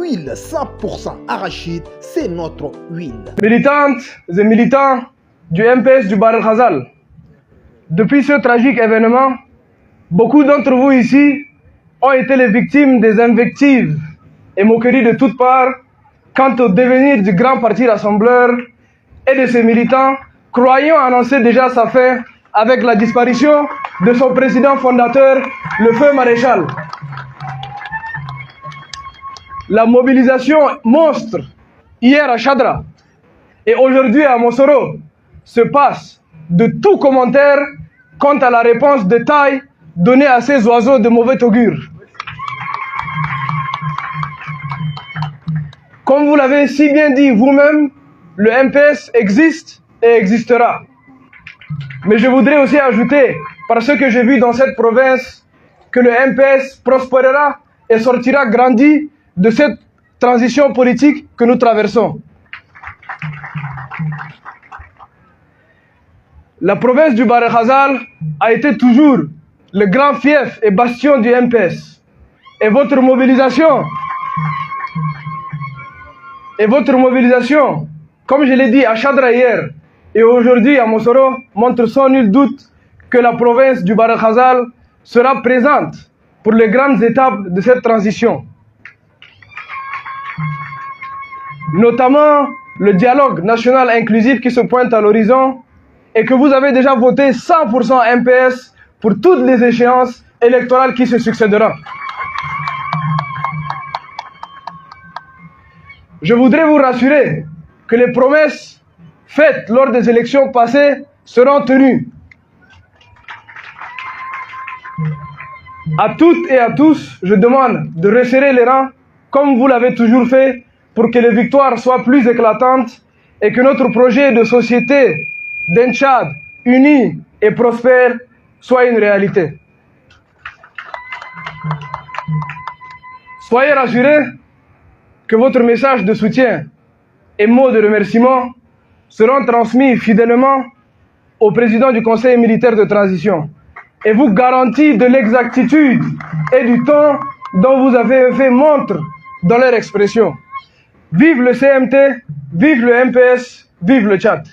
huile 100% arachide, c'est notre huile. Militantes et militants du MPS du Bahr El Ghazal, depuis ce tragique événement, beaucoup d'entre vous ici ont été les victimes des invectives et moqueries de toutes parts quant au devenir du grand parti rassembleur et de ses militants, croyant annoncer déjà sa fin avec la disparition de son président fondateur, le feu maréchal. La mobilisation monstre, hier à Chadra et aujourd'hui à Mosoro, se passe de tout commentaire quant à la réponse de taille donnée à ces oiseaux de mauvais augure. Comme vous l'avez si bien dit vous-même, le MPS existe et existera. Mais je voudrais aussi ajouter, par ce que j'ai vu dans cette province, que le MPS prospérera et sortira grandi de cette transition politique que nous traversons. La province du Bahr El Ghazal a été toujours le grand fief et bastion du MPS. Et votre mobilisation, comme je l'ai dit à Chadra hier et aujourd'hui à Mosoro, montre sans nul doute que la province du Bahr El Ghazal sera présente pour les grandes étapes de cette transition. Notamment le dialogue national inclusif qui se pointe à l'horizon et que vous avez déjà voté 100% MPS pour toutes les échéances électorales qui se succéderont. Je voudrais vous rassurer que les promesses faites lors des élections passées seront tenues. À toutes et à tous, je demande de resserrer les rangs comme vous l'avez toujours fait pour que les victoires soient plus éclatantes et que notre projet de société d'un Tchad uni et prospère soit une réalité. Soyez rassurés que votre message de soutien et mots de remerciement seront transmis fidèlement au président du Conseil militaire de transition et vous garantit de l'exactitude et du temps dont vous avez fait montre dans leur expression. Vive le CMT, vive le MPS, vive le Tchad.